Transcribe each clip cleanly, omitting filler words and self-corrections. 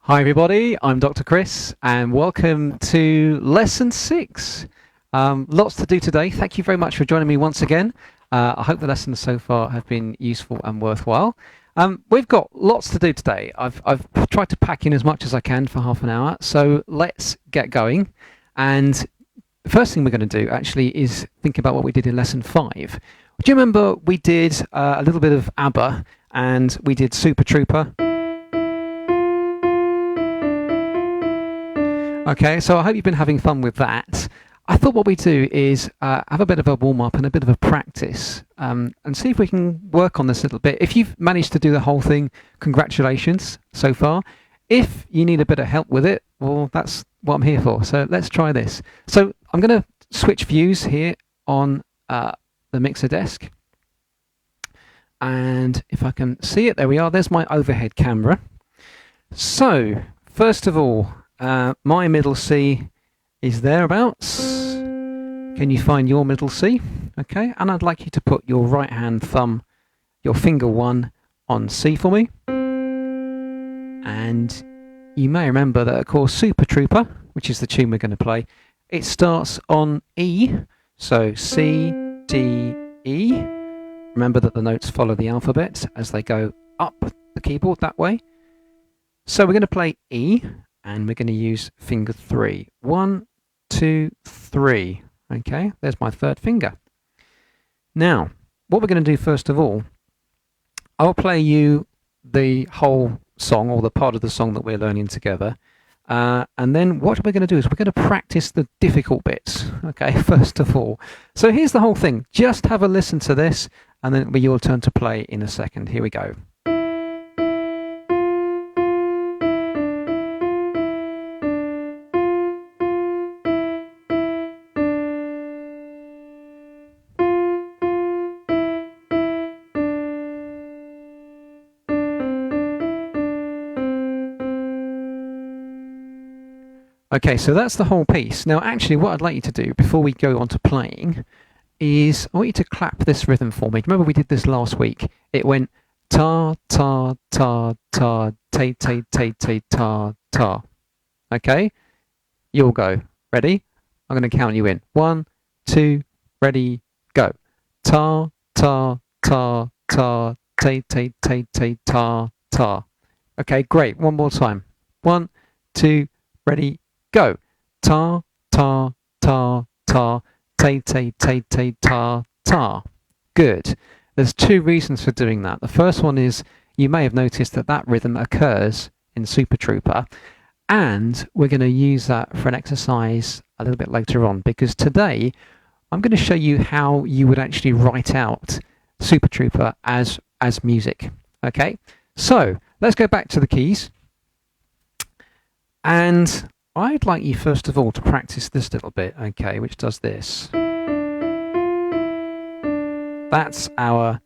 Hi everybody, I'm Dr. Chris and welcome to Lesson 6. Lots to do today. Thank you very much for joining me once again. I hope the lessons so far have been useful and worthwhile. We've got lots to do today. I've tried to pack in as much as I can for half an hour, so let's get going. And the first thing we're going to do actually is think about what we did in Lesson 5. Do you remember we did a little bit of ABBA and we did Super Trouper? Okay, so I hope you've been having fun with that. I thought what we do is have a bit of a warm-up and a bit of a practice and see if we can work on this a little bit. If you've managed to do the whole thing, congratulations so far. If you need a bit of help with it, well, that's what I'm here for. So let's try this. So I'm going to switch views here on the mixer desk. And if I can see it, there we are. There's my overhead camera. So first of all, my middle C is thereabouts. Can you find your middle C? Okay, and I'd like you to put your right hand thumb, your finger 1 on C for me. And you may remember that, of course, Super Trouper, which is the tune we're going to play, it starts on E, so C, D, E. Remember that the notes follow the alphabet as they go up the keyboard that way. So we're going to play E. And we're going to use finger 3. 1, 2, 3. Okay, there's my third finger. Now, what we're going to do first of all, I'll play you the whole song, or the part of the song that we're learning together. And then what we're going to do is we're going to practice the difficult bits, okay, first of all. So here's the whole thing. Just have a listen to this, and then it'll be your turn to play in a second. Here we go. Okay, so that's the whole piece. Now, actually, what I'd like you to do before we go on to playing is I want you to clap this rhythm for me. Remember we did this last week? It went ta, ta, ta, ta, tay, tay, tay, tay, ta, ta. Okay? You'll go. Ready? I'm going to count you in. 1, 2, ready, go. Ta, ta, ta, ta, tay, tay, tay, tay, ta, ta. Okay, great. One more time. 1, 2, ready, go. Ta, ta, ta, ta, tay, tay, tay, tay, ta, ta. Good. There's 2 reasons for doing that. The first one is you may have noticed that that rhythm occurs in Super Trouper, and we're going to use that for an exercise a little bit later on, because today I'm going to show you how you would actually write out Super Trouper as music. Okay, so let's go back to the keys, and I'd like you first of all to practice this little bit, okay, which does this. That's our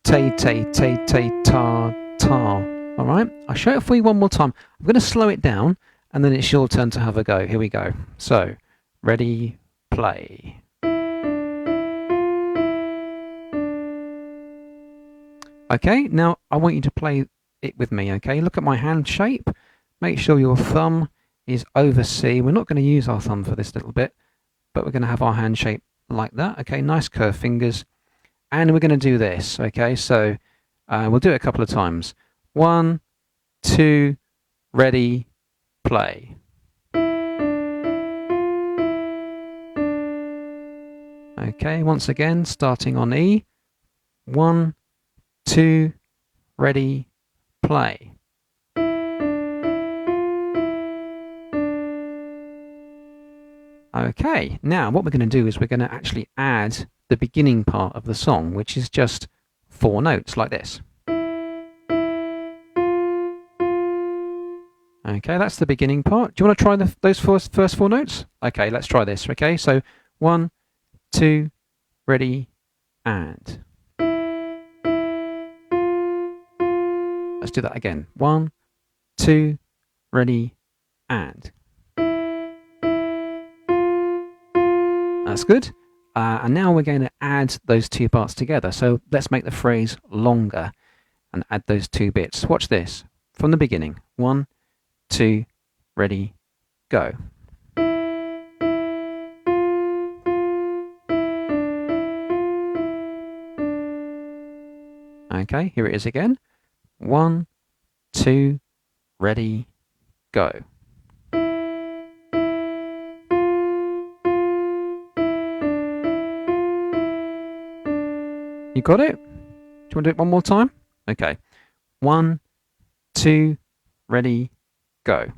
tay, tay, tay, tay, ta, ta. All right, I'll show it for you one more time. I'm going to slow it down, and then it's your turn to have a go. Here we go. So, ready, play. Okay, now I want you to play it with me, okay? Look at my hand shape. Make sure your thumb is over C. We're not going to use our thumb for this little bit, but we're going to have our hand shape like that. Okay, nice curved fingers. And we're going to do this, okay? So we'll do it a couple of times. 1, 2, ready, play. Okay, once again, starting on E. 1, 2, ready, play. Okay, now what we're going to do is we're going to actually add the beginning part of the song, which is just 4 notes like this. Okay, that's the beginning part. Do you want to try those first 4 notes? Okay, let's try this. Okay, so 1, 2, ready, and. Let's do that again. 1, 2, ready, and. That's good. And now we're going to add those 2 parts together. So let's make the phrase longer and add those 2 bits. Watch this. From the beginning. 1, 2, ready, go. Okay, here it is again. 1, 2, ready, go. You got it? Do you want to do it one more time? Okay. 1, 2, ready, go.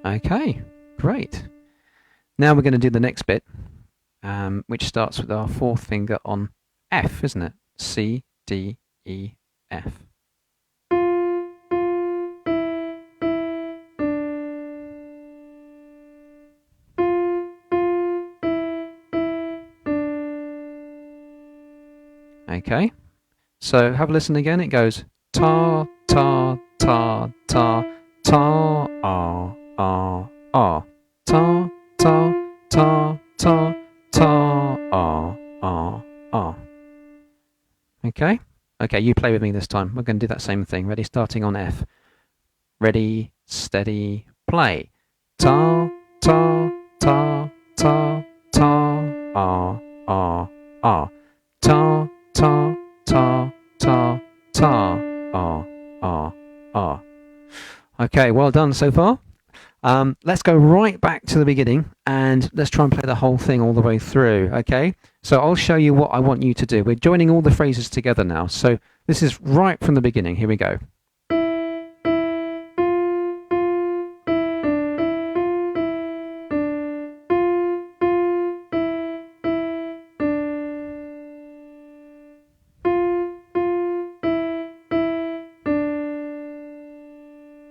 Okay, great. Now we're going to do the next bit, which starts with our fourth finger on F, isn't it? C, D, E, F. Okay, so have a listen again. It goes ta, ta, ta, ta, ta, ah, ah, ah, ta, ta, ta, ta, ta, ah, ah, ah. Okay, okay, you play with me this time. We're going to do that same thing. Ready, starting on F. Ready, steady, play. Ta, ta, ta, ta, ta, ah, ah, ah, ta, ta, ta, ta, ta, ah, ah, ah. Okay, well done so far. Let's go right back to the beginning and let's try and play the whole thing all the way through, okay? So I'll show you what I want you to do. We're joining all the phrases together now. So this is right from the beginning. Here we go.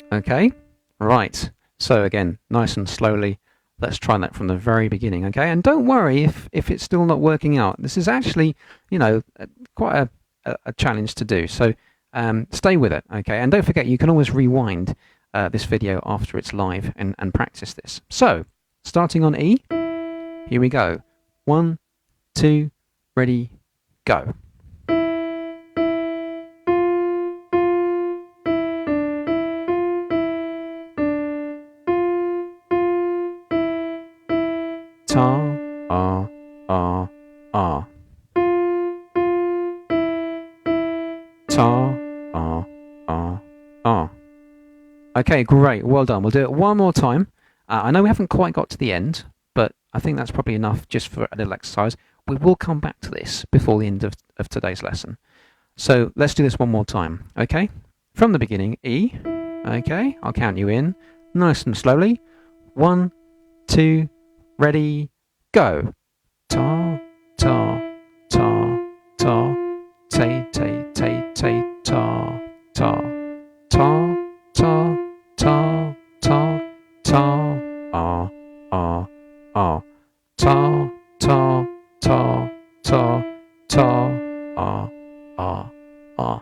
Okay, right. So again, nice and slowly, let's try that from the very beginning, okay? And don't worry if it's still not working out. This is actually, you know, quite a challenge to do. So stay with it, okay? And don't forget, you can always rewind this video after it's live and practice this. So, starting on E, here we go. 1, 2, ready, go. Ta, ah, ah, ah. Ta, ah, ah, ah. Okay, great. Well done. We'll do it one more time. I know we haven't quite got to the end, but I think that's probably enough just for a little exercise. We will come back to this before the end of today's lesson. So let's do this one more time, okay? From the beginning, E. Okay, I'll count you in nice and slowly. 1, 2, ready, go. Ta, ta, ta, ta, tay, tay, tay, tay, ta, ta, ta, ta, ta, ta, ta, ah, ah, ah, ta, ta, ta, ta, ta, ah, ah, ah.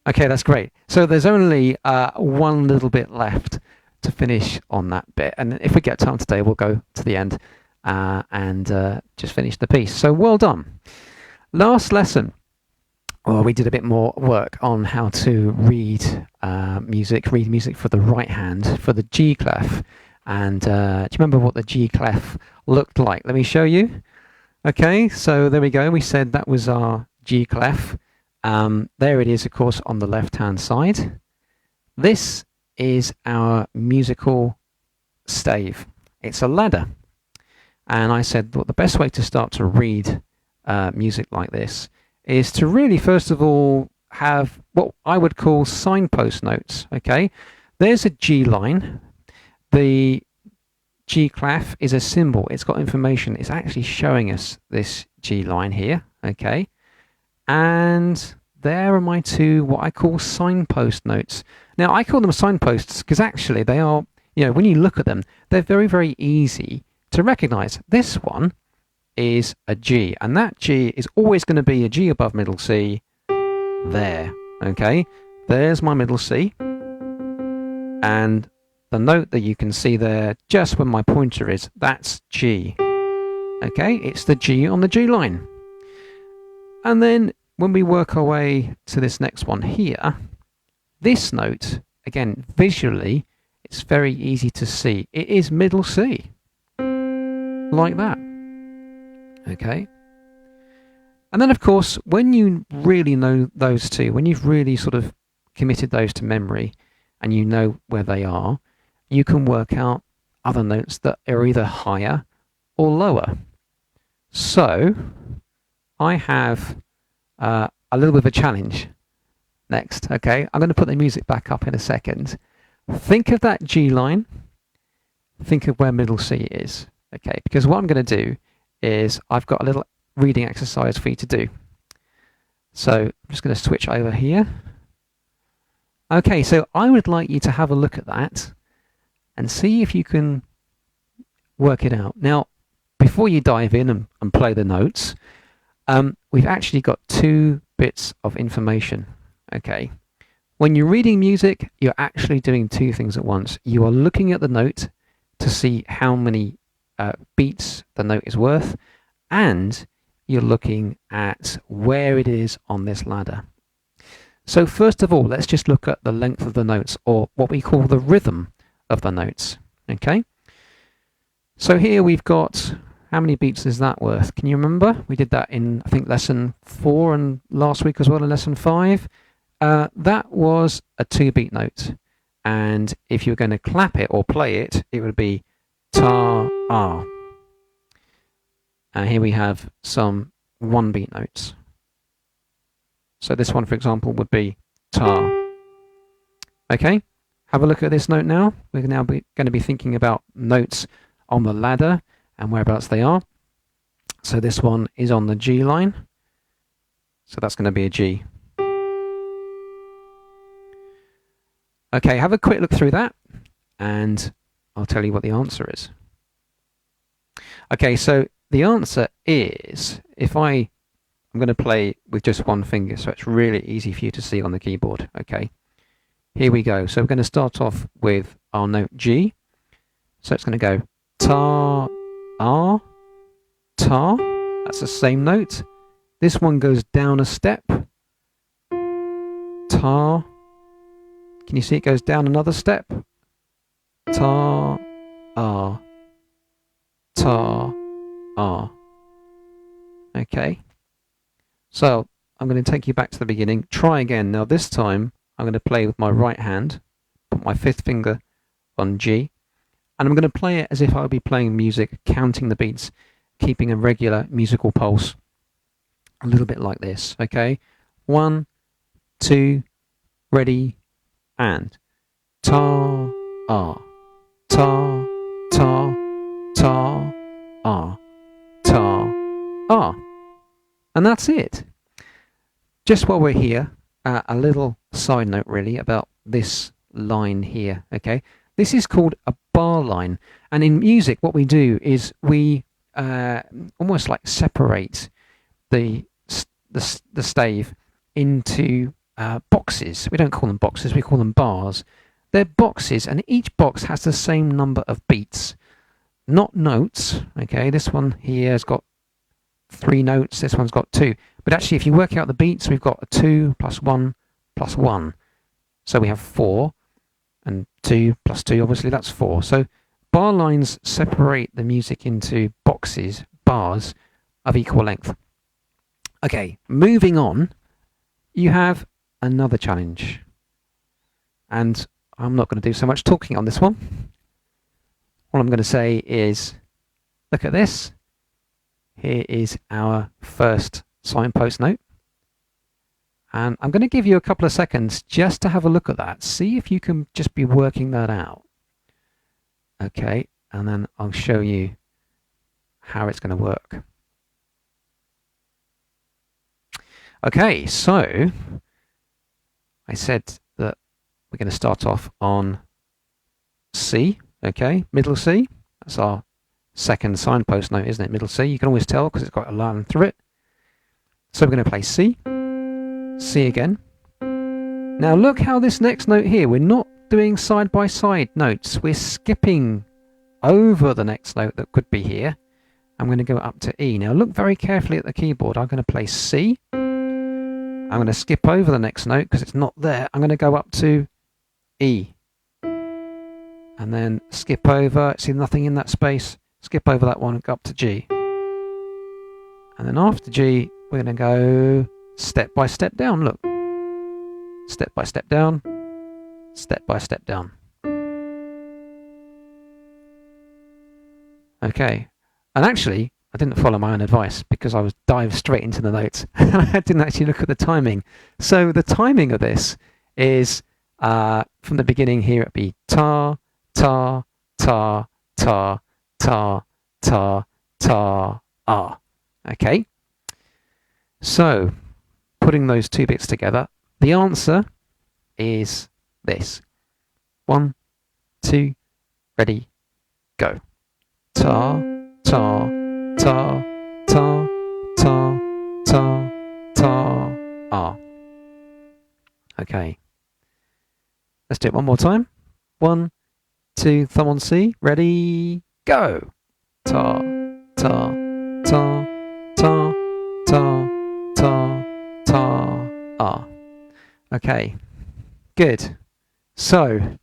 Okay, that's great. So there's only one little bit left to finish on that bit, and if we get time today, we'll go to the end and just finish the piece. So well done. Last lesson, well, we did a bit more work on how to read music for the right hand, for the G clef. And do you remember what the G clef looked like? Let me show you. Okay, so there we go. We said that was our G clef. There it is, of course, on the left-hand side. This is our musical stave. It's a ladder. And I said, well, the best way to start to read music like this is to really, first of all, have what I would call signpost notes, okay? There's a G line. The G clef is a symbol. It's got information. It's actually showing us this G line here, okay? And there are my two, what I call signpost notes. Now, I call them signposts because actually they are, you know, when you look at them, they're very, very easy to recognize. This one is a G, and that G is always going to be a G above middle C there, okay? There's my middle C, and the note that you can see there, just where my pointer is, that's G, okay? It's the G on the G line. And then when we work our way to this next one here, this note, again, visually, it's very easy to see. It is middle C, like that. Okay. And then, of course, when you really know those two, when you've really sort of committed those to memory and you know where they are, you can work out other notes that are either higher or lower. So I have a little bit of a challenge next. Okay, I'm going to put the music back up in a second. Think of that G line. Think of where middle C is. Okay, because what I'm going to do is I've got a little reading exercise for you to do. So I'm just going to switch over here. Okay, so I would like you to have a look at that and see if you can work it out. Now, before you dive in and play the notes, we've actually got two bits of information. Okay, when you're reading music, you're actually doing two things at once. You are looking at the note to see how many beats the note is worth, and you're looking at where it is on this ladder. So first of all, let's just look at the length of the notes, or what we call the rhythm of the notes. Okay, so here we've got, how many beats is that worth? Can you remember? We did that in, I think, lesson 4 and last week as well in lesson 5. That was a 2-beat note, and if you were going to clap it or play it, it would be ta, ah. And here we have some 1-beat notes. So this one, for example, would be ta. Okay, have a look at this note now. We're now going to be thinking about notes on the ladder and whereabouts they are. So this one is on the G line. So that's going to be a G. Okay, have a quick look through that and I'll tell you what the answer is. Okay, so the answer is, I'm going to play with just one finger, so it's really easy for you to see on the keyboard. Okay, here we go. So we're going to start off with our note G. So it's going to go ta, ah, ta. That's the same note. This one goes down a step. Ta. Can you see it goes down another step? Ta, ah, ta, ah. Okay. So I'm going to take you back to the beginning. Try again. Now this time I'm going to play with my right hand, put my 5th finger on G, and I'm going to play it as if I would be playing music, counting the beats, keeping a regular musical pulse, a little bit like this. Okay, 1, 2, ready, and ta, ah, ta, ta, ta, ah, ta, ah. And that's it. Just while we're here, a little side note really about this line here. Okay, this is called a bar line, and in music what we do is we almost like separate the stave into boxes. We don't call them boxes, we call them bars. They're boxes, and each box has the same number of beats, not notes. Okay, this one here has got 3 notes, this one's got 2. But actually, if you work out the beats, we've got a 2 plus 1 plus 1. So we have 4, and 2 plus 2, obviously that's 4. So bar lines separate the music into boxes, bars of equal length. Okay, moving on, you have another challenge. And I'm not going to do so much talking on this one. All I'm going to say is, look at this. Here is our first signpost note. And I'm going to give you a couple of seconds just to have a look at that. See if you can just be working that out. Okay, and then I'll show you how it's going to work. Okay, so I said that we're going to start off on C, okay, middle C. That's our second signpost note, isn't it? Middle C. You can always tell because it's got a line through it. So we're going to play C, C again. Now look how this next note here, we're not doing side by side notes. We're skipping over the next note that could be here, I'm going to go up to E. Now look very carefully at the keyboard. I'm going to play C. I'm going to skip over the next note because it's not there. I'm going to go up to E. And then skip over. See nothing in that space. Skip over that one and go up to G. And then after G, we're going to go step by step down. Look. Step by step down. Step by step down. Okay. And actually, I didn't follow my own advice because I was dived straight into the notes. I didn't actually look at the timing. So the timing of this is from the beginning here it'd be ta, ta, ta, ta, ta, ta, ta, ah. Okay. So putting those two bits together, the answer is this. 1, 2, ready, go. Ta, ta, ta, ta, ta, ta, ta, ah. Okay. Let's do it one more time. 1, 2, thumb on C, ready, go. Ta, ta, ta, ta, ta, ta, ta, ah. Okay, good. So,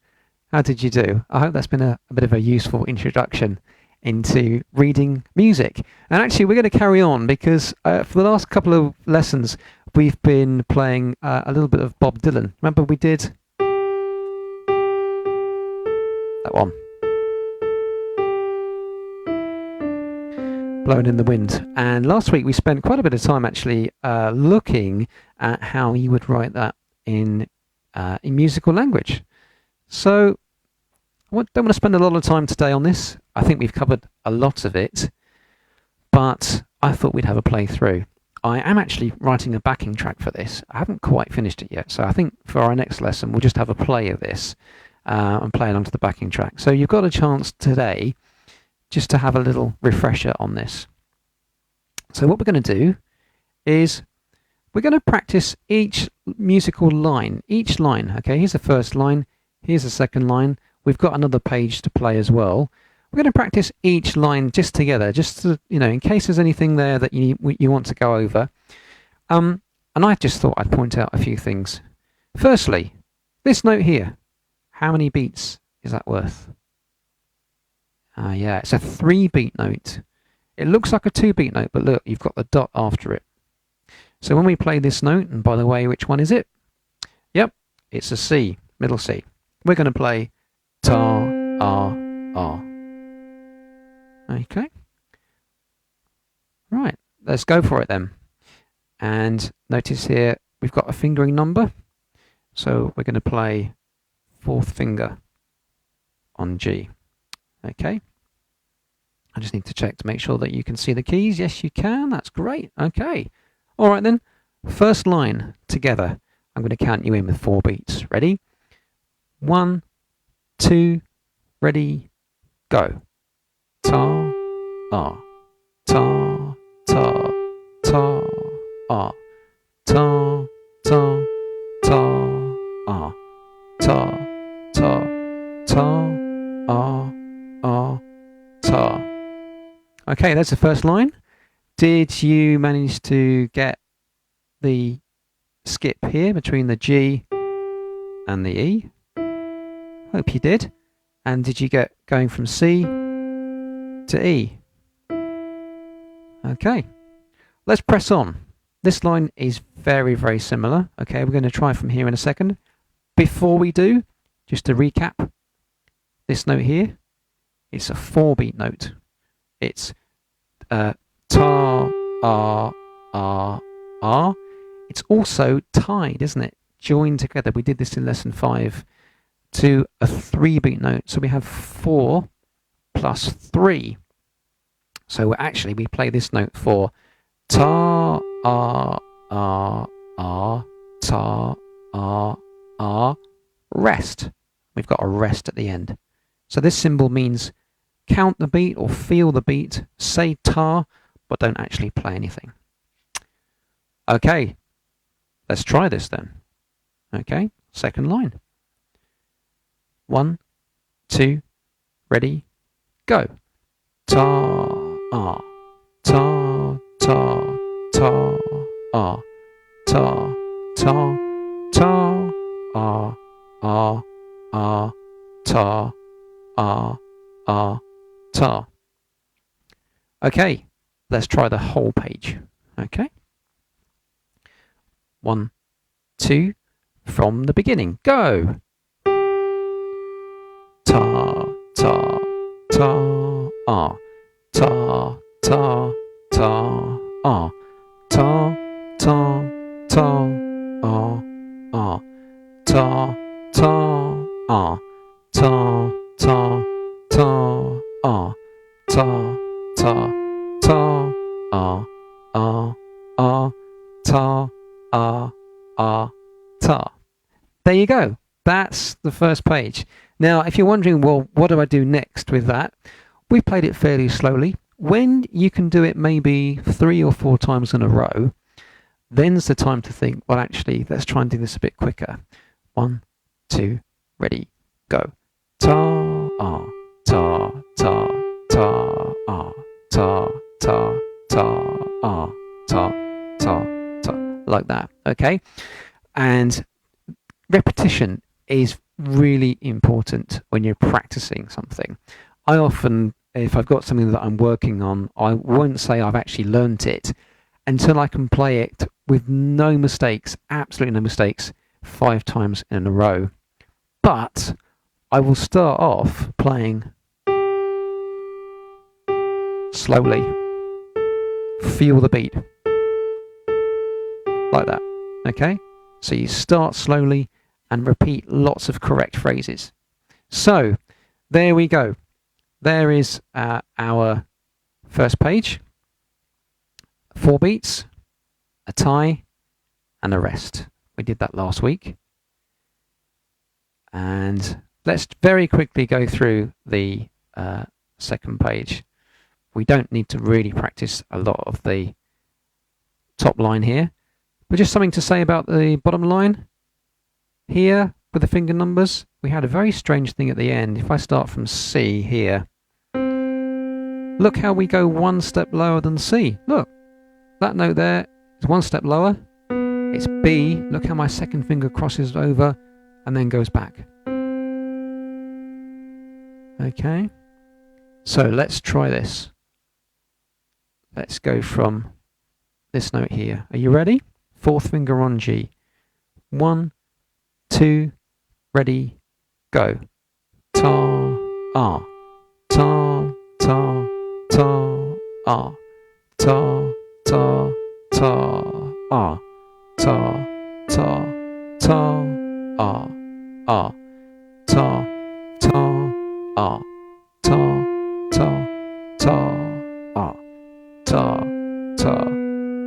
how did you do? I hope that's been a bit of a useful introduction into reading music. And actually, we're going to carry on because for the last couple of lessons, we've been playing a little bit of Bob Dylan. Remember we did that one. Blowin In The Wind. And last week we spent quite a bit of time actually looking at how you would write that in musical language. So I don't want to spend a lot of time today on this. I think we've covered a lot of it, but I thought we'd have a play through. I am actually writing a backing track for this. I haven't quite finished it yet, so I think for our next lesson we'll just have a play of this and play along to the backing track. So you've got a chance today just to have a little refresher on this. So what we're going to do is we're going to practice each musical line. Each line, okay, here's the first line, here's the second line. We've got another page to play as well. We're going to practice each line just together, just to, in case there's anything there that you want to go over. And I just thought I'd point out a few things. Firstly, this note here, how many beats is that worth? Yeah, it's a 3-beat note. It looks like a 2-beat note, but look, you've got the dot after it. So when we play this note, and by the way, which one is it? Yep, it's a C, middle C. We're going to play ta, ah, ah. Okay. Right, let's go for it then. And notice here, we've got a fingering number. So we're going to play 4th finger on G. Okay. I just need to check to make sure that you can see the keys. Yes, you can. That's great. Okay. All right then. First line together. I'm going to count you in with 4 beats. Ready? 1, 2, ready, go. Ta, ah, ta, ta, ta, ah, ta, ta, ta, ah, ta, ta, ta, ah, ah, ta. Okay, that's the first line. Did you manage to get the skip here between the G and the E? Hope you did. And did you get going from C to E? Okay, let's press on. This line is very, very similar. Okay, we're going to try from here in a second. Before we do, just to recap, this note here, it's a 4-beat note. It's ta, ah, ah, ah. It's also tied, isn't it? Joined together. We did this in lesson 5 to a 3-beat note. So we have 4 plus 3. So actually we play this note for ta, ah, ah, ah, ta, ah, ah, rest. We've got a rest at the end. So this symbol means count the beat or feel the beat, say ta, but don't actually play anything. Okay, let's try this then. Okay, second line. 1, 2, ready, go. Ta, ah, ta, ta, ta, ah, ta, ta, ta, ah, ta, ta. Okay, let's try the whole page. Okay. 1, 2, from the beginning. Go. Ta, ta, ta, ah. Ta, ta, ta, ah. Ta, ta, ta, ah, ah. Ta, ta, ah. Ta, ta, ta, ah. Ta, ta, ta, ah, ta, ta. There you go. That's the first page. Now, if you're wondering, well, what do I do next with that? We've played it fairly slowly. When you can do it maybe 3 or 4 times in a row, then's the time to think, well, actually, let's try and do this a bit quicker. 1, 2, ready, go. Ta, ah, ta, ta, ta, ah, ta, ta, ta, ah, ta, ta, ta, like that, okay? And repetition is really important when you're practicing something. I often, if I've got something that I'm working on, I won't say I've actually learnt it until I can play it with no mistakes, absolutely no mistakes, 5 times in a row. But I will start off playing slowly. Feel the beat. Like that, okay? So you start slowly and repeat lots of correct phrases. So, there we go. There is our first page. 4 beats, a tie, and a rest. We did that last week. And let's very quickly go through the second page. We don't need to really practice a lot of the top line here, but just something to say about the bottom line. Here, with the finger numbers, we had a very strange thing at the end. If I start from C here, look how we go 1 step lower than C. Look, that note there is 1 step lower. It's B. Look how my second finger crosses over and then goes back. Okay, so let's try this. Let's go from this note here. Are you ready? 4th finger on G. 1, 2, ready, go. Ta, ah, ta, ta, ta, ah, ta, ta, ta, ah, ta, ta, ta, ah, ah, ta, ta, ah, ta, ta, ta, ah, ta, ta,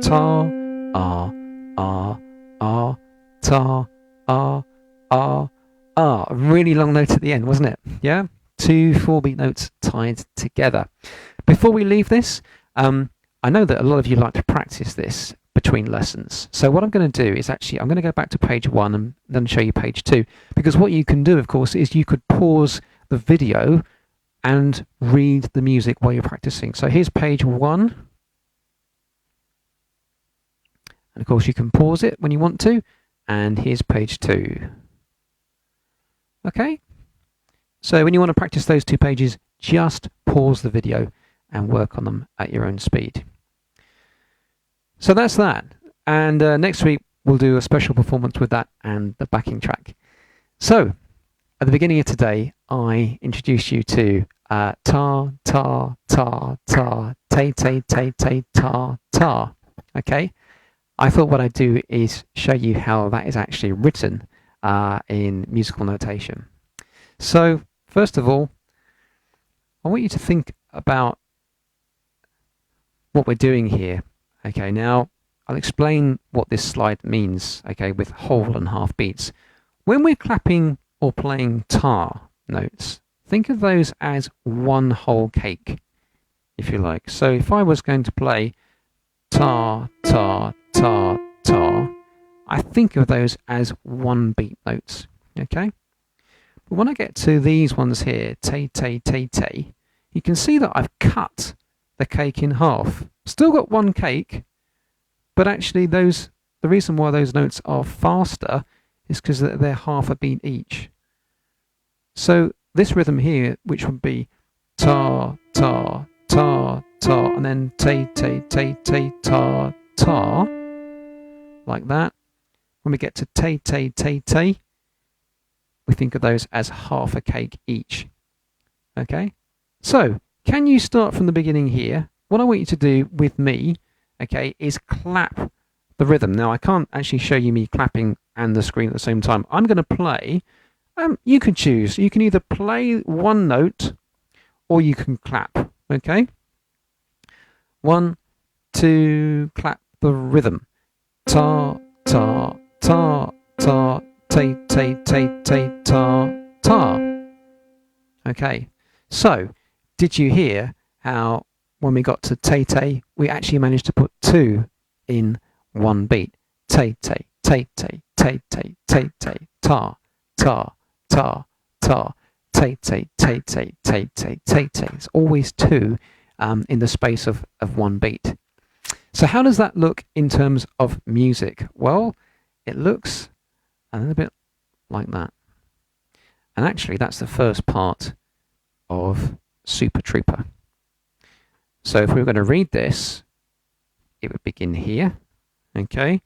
ta, ah, ta, a really long note at the end, wasn't it? Yeah, 2 4-beat notes tied together. Before we leave this, I know that a lot of you like to practice this between lessons. So what I'm going to do is actually, I'm going to go back to page 1 and then show you page 2. Because what you can do, of course, is you could pause the video and read the music while you're practicing. So here's page 1. And of course you can pause it when you want to. And here's page 2. Okay? So when you want to practice those 2 pages, just pause the video and work on them at your own speed. So that's that. And next week we'll do a special performance with that and the backing track. So at the beginning of today, I introduced you to ta, ta, ta, ta, tay, tay, tay, tay, ta, ta. Okay? I thought what I'd do is show you how that is actually written in musical notation. So, first of all, I want you to think about what we're doing here. Okay, now I'll explain what this slide means, okay, with whole and half beats. When we're clapping or playing tar notes, think of those as one whole cake, if you like. So if I was going to play tar, tar, tar, tar, I think of those as 1 beat notes, okay? But when I get to these ones here, tay, tay, tay, tay, you can see that I've cut the cake in half. Still got one cake, but actually the reason why those notes are faster is because they're half a beat each. So this rhythm here, which would be ta, ta, ta, ta, and then te, te, te, te, ta, ta, like that. When we get to te, te, te, te, we think of those as half a cake each. Okay? So, can you start from the beginning here? What I want you to do with me, okay, is clap the rhythm. Now, I can't actually show you me clapping and the screen at the same time. I'm going to play. You can choose. You can either play one note or you can clap. Okay? 1, 2, clap the rhythm. Ta, ta, ta, ta, te, te, te, te, ta, ta. Okay. So, did you hear how when we got to te, te, we actually managed to put 2 in one beat? Te, te, te, te, te, te, te, te, ta, ta, ta, ta, te, te, te, te, te, te, te, te. It's always 2 in the space of one beat. So how does that look in terms of music? Well, it looks a little bit like that. And actually, that's the first part of Super Trouper. So if we were going to read this, it would begin here, okay?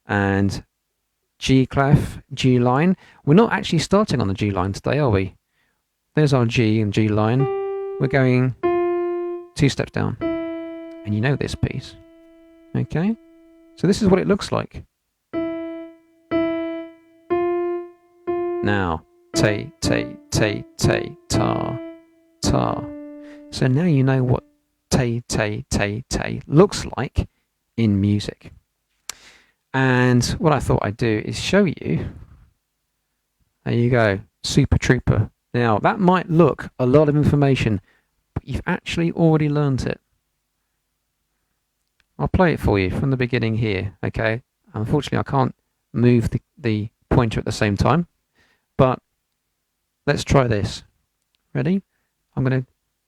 And G clef, G line. We're not actually starting on the G line today, are we? There's our G and G line. We're going 2 steps down. And you know this piece, okay? So this is what it looks like. Now, te, te, te, te, ta, ta. So now you know what te, te, te, te looks like in music. And what I thought I'd do is show you. There you go, Super Trouper. Now, that might look a lot of information, but you've actually already learnt it. I'll play it for you from the beginning here, okay? Unfortunately, I can't move the pointer at the same time, but let's try this. Ready? I'm going to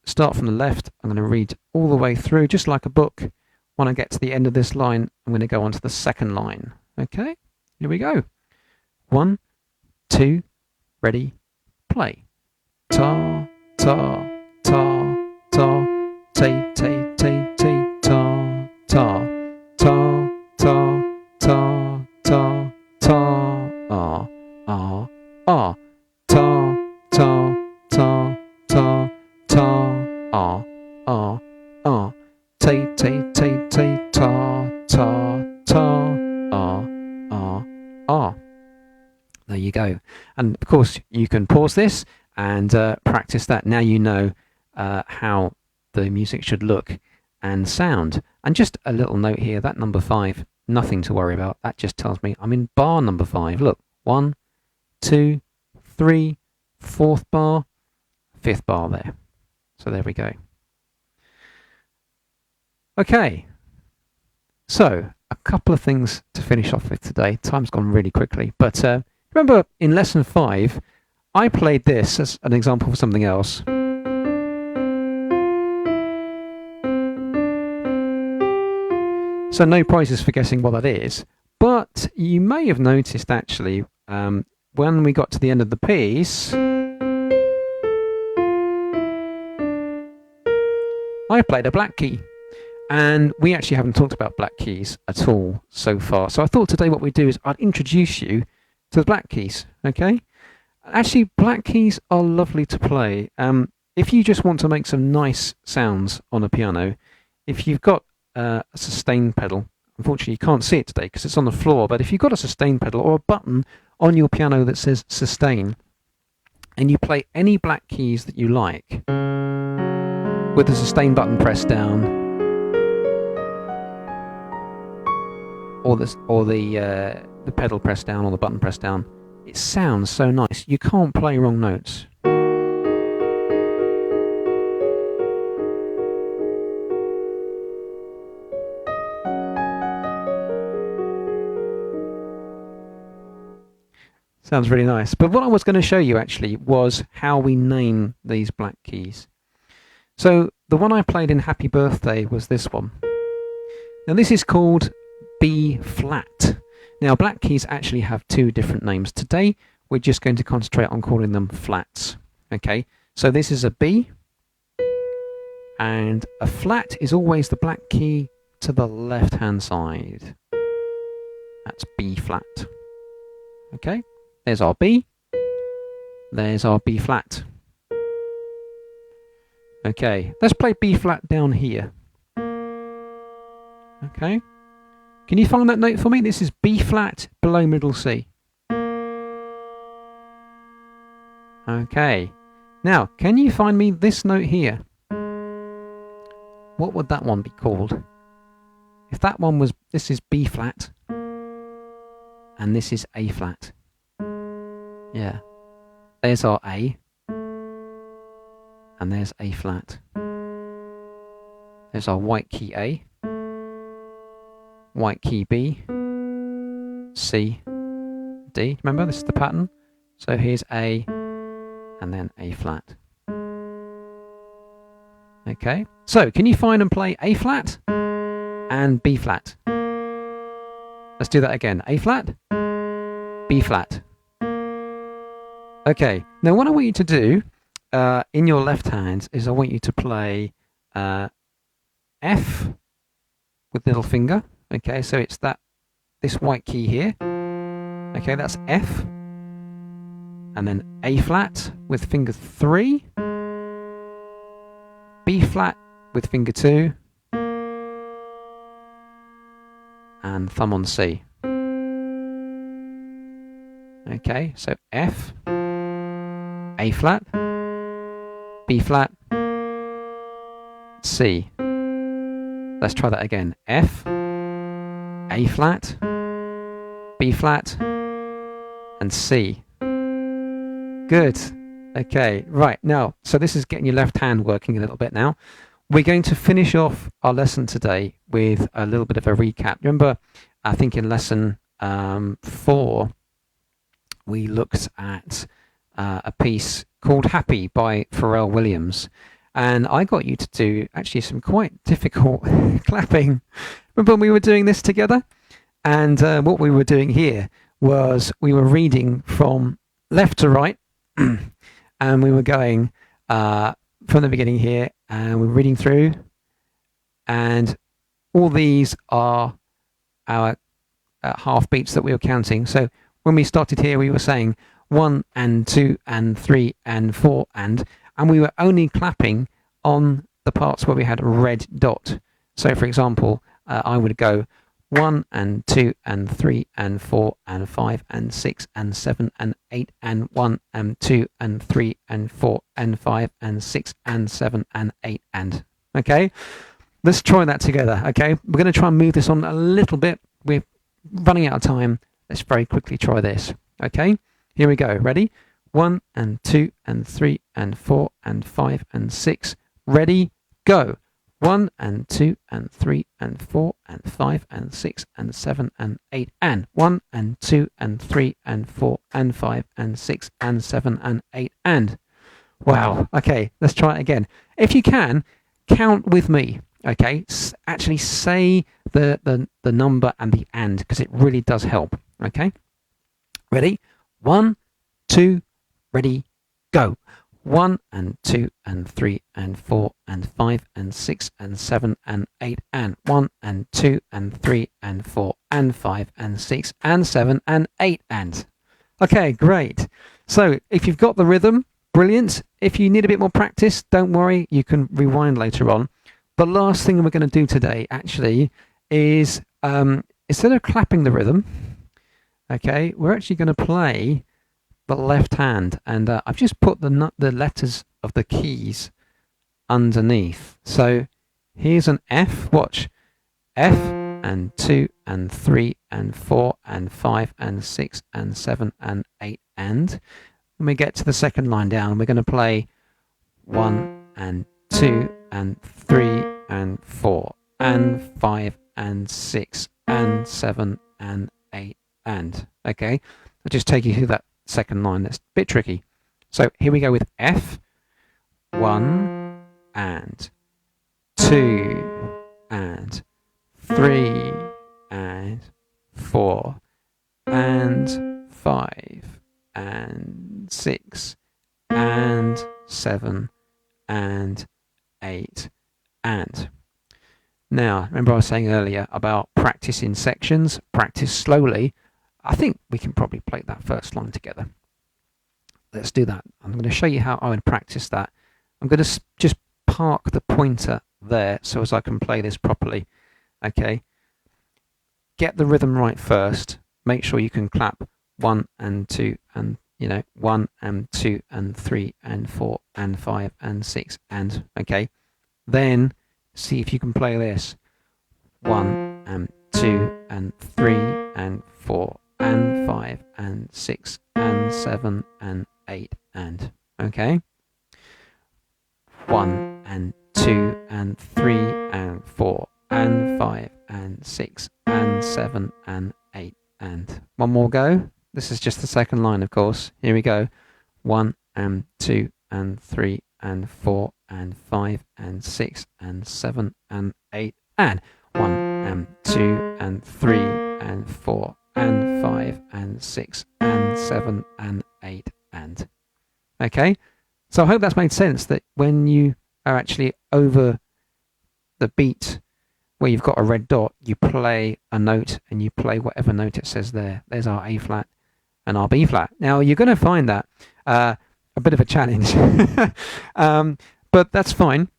start from the left. I'm going to read all the way through, just like a book. When I get to the end of this line, I'm going to go on to the second line. Okay? Here we go. 1, 2, ready, play. Ta, ta, ta, ta, te, te, te, te, ta, ta, ta, ta, ta, ta, ta, ah, ah, ah, ta, ta, ta, ta, ta, ah, ah, ah, te, te, te, te, ta, ta, ta, ah, ah, ah. There you go. And of course, you can pause this and practice that. Now you know how the music should look and sound. And just a little note here, that number 5, nothing to worry about. That just tells me I'm in bar number 5. Look, 1, 2, 3, 4th bar, 5th bar there. So there we go. Okay, so a couple of things to finish off with today. Time's gone really quickly, but remember in lesson 5, I played this as an example for something else. So no prizes for guessing what that is, but you may have noticed actually when we got to the end of the piece, I played a black key. And we actually haven't talked about black keys at all so far. So I thought today what we'd do is I'd introduce you to the black keys, okay? Actually, black keys are lovely to play. If you just want to make some nice sounds on a piano, if you've got a sustain pedal, unfortunately you can't see it today because it's on the floor, but if you've got a sustain pedal or a button on your piano that says sustain, and you play any black keys that you like, with the sustain button pressed down, or the pedal pressed down or the button pressed down, it sounds so nice. You can't play wrong notes. Sounds really nice. But what I was going to show you actually was how we name these black keys. So the one I played in Happy Birthday was this one. Now this is called B flat. Now black keys actually have two different names. Today we're just going to concentrate on calling them flats. Okay, so this is a B, and a flat is always the black key to the left hand side. That's B flat. Okay, there's our B, there's our B flat. Okay, let's play B flat down here. Okay, can you find that note for me? This is B flat below middle C. Okay, now can you find me this note here? What would that one be called? If that one was, this is B flat, and this is A flat. Yeah, there's our A, and there's A flat. There's our white key A, white key B, C, D. Remember, this is the pattern. So here's A, and then A flat. Okay, so can you find and play A flat and B flat? Let's do that again. A flat, B flat. Okay, now what I want you to do in your left hand is I want you to play F with little finger. Okay, so it's this white key here. Okay, that's F. And then A flat with finger 3. B flat with finger 2. And thumb on C. Okay, so F, A flat, B flat, C. Let's try that again. F, A flat, B flat, and C. Good. Okay, right, now, so this is getting your left hand working a little bit now. We're going to finish off our lesson today with a little bit of a recap. Remember, I think in lesson 4, we looked at a piece called Happy by Pharrell Williams. And I got you to do actually some quite difficult clapping. Remember when we were doing this together? And what we were doing here was we were reading from left to right. And we were going from the beginning here, and we're reading through. And all these are our half beats that we were counting. So when we started here, we were saying 1 and 2 and 3 and 4 and we were only clapping on the parts where we had a red dot. So for example, I would go 1 and 2 and 3 and 4 and 5 and 6 and 7 and 8 and 1 and 2 and 3 and 4 and 5 and 6 and 7 and 8 and. Okay, let's try that together. Okay, we're going to try and move this on a little bit. We're running out of time. Let's very quickly try this. Okay, here we go. Ready? 1 and 2 and 3 and 4 and 5 and 6. Ready? Go. 1 and 2 and 3 and 4 and 5 and 6 and 7 and 8 and 1 and 2 and 3 and 4 and 5 and 6 and 7 and 8 and. Wow. Okay, let's try it again. If you can, count with me. Okay, actually say the number and the and, because it really does help. Okay, ready? 1, 2, ready, go. 1 and 2 and 3 and 4 and 5 and 6 and 7 and 8 and 1 and 2 and 3 and 4 and 5 and 6 and 7 and 8 and. Okay, great. So if you've got the rhythm, brilliant. If you need a bit more practice, don't worry, you can rewind later on. The last thing we're going to do today actually is instead of clapping the rhythm, okay, we're actually going to play the left hand, and I've just put the letters of the keys underneath. So here's an F. Watch. F and 2 and 3 and 4 and 5 and 6 and 7 and 8 and. When we get to the second line down, we're going to play 1 and 2 and 3 and 4 and 5 and 6 and 7 and 8 and. Okay, I'll just take you through that second line. That's a bit tricky. So here we go with F, 1 and 2 and 3 and 4 and 5 and 6 and 7 and 8 and. Now, remember I was saying earlier about practice in sections, practice slowly. I think we can probably play that first line together. Let's do that. I'm going to show you how I would practice that. I'm going to just park the pointer there so as I can play this properly. Okay. Get the rhythm right first. Make sure you can clap 1 and 2 and 1 and 2 and 3 and 4 and 5 and 6 and, okay. Then see if you can play this. 1 and 2 and 3 and 4 and 5 and 6 and 7 and 8 and, okay. 1 and 2 and 3 and 4 and 5 and 6 and 7 and 8 and. One more go. This is just the second line, of course. Here we go. 1 and 2 and 3 and 4 and 5 and 6 and 7 and 8 and. 1 and 2 and 3 and 4 and 5 and 6 and 7 and 8 and. Okay? So I hope that's made sense, that when you are actually over the beat where you've got a red dot, you play a note and you play whatever note it says there. There's our A flat and our B flat. Now you're going to find that a bit of a challenge, but that's fine.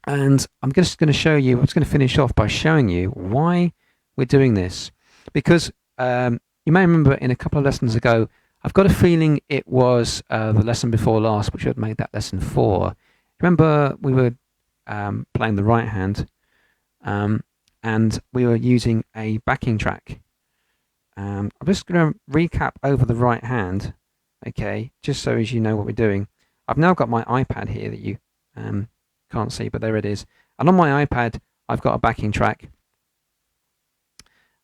And I'm just going to show you, I'm just going to finish off by showing you why we're doing this. Because you may remember in a couple of lessons ago, I've got a feeling it was the lesson before last, which had made that lesson 4. Remember we were playing the right hand, and we were using a backing track. I'm just going to recap over the right hand, okay, just so as you know what we're doing. I've now got my iPad here that you can't see, but there it is. And on my iPad, I've got a backing track,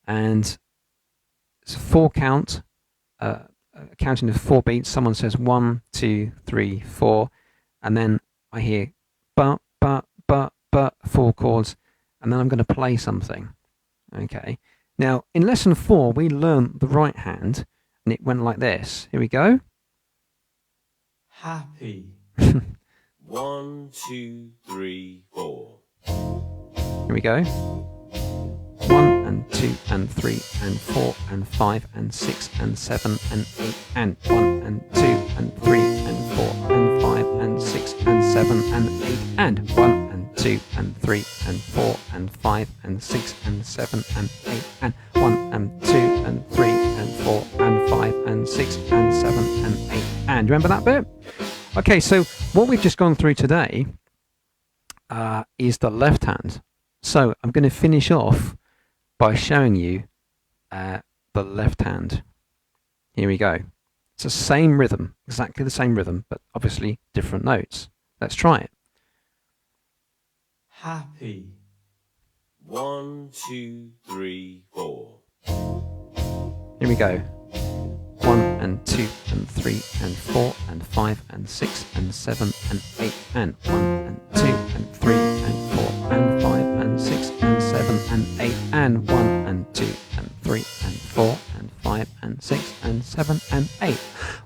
and it's a 4 count, counting to 4 beats. Someone says 1, 2, 3, 4, and then I hear but 4 chords, and then I'm going to play something. Okay. Now in lesson 4 we learned the right hand, and it went like this. Here we go. Happy. 1, 2, 3, 4. Here we go. 1 and 2 and 3 and 4 and 5 and 6 and 7 and 8 and 1 and 2 and 3 and 4 and 5 and 6 and 7 and 8 and 1 and 2 and 3 and 4 and 5 and 6 and 7 and 8 and 1 and 2 and 3 and 4 and 5 and 6 and 7 and 8 and. Remember that bit? Okay, so what we've just gone through today is the left hand. So I'm going to finish off by showing you the left hand. Here we go. It's the same rhythm, exactly the same rhythm, but obviously different notes. Let's try it. Happy. 1, 2, 3, 4. Here we go. 1 and 2 and 3 and 4 and 5 and 6 and 7 and 8 and 1 and 2 and 3 and 4 and 5 and 6 and 7 and 8 and 1 and 2 and 3 and 4 and 5 and 6 and 7 and 8.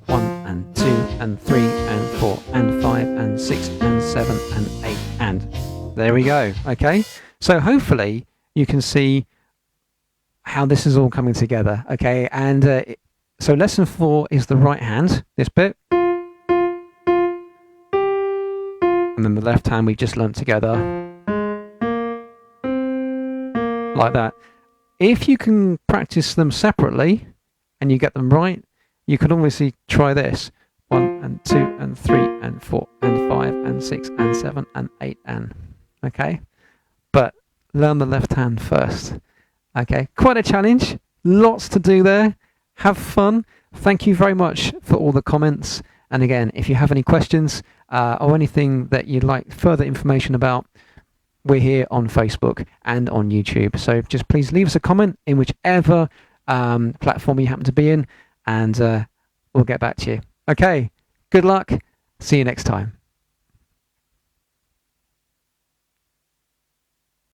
1 and 2 and 3 and 4 and 5 and 6 and 7 and 8 and. There we go. Okay, so hopefully you can see how this is all coming together. Okay, and so lesson 4 is the right hand, this bit, and then the left hand we've just learnt together like that. If you can practice them separately and you get them right, you can obviously try this. 1 and 2 and 3 and 4 and 5 and 6 and 7 and 8 and. Okay, but learn the left hand first. Okay, quite a challenge, lots to do there. Have fun. Thank you very much for all the comments. And again, if you have any questions or anything that you'd like further information about, we're here on Facebook and on YouTube. So just please leave us a comment in whichever platform you happen to be in, and we'll get back to you. Okay, good luck. See you next time.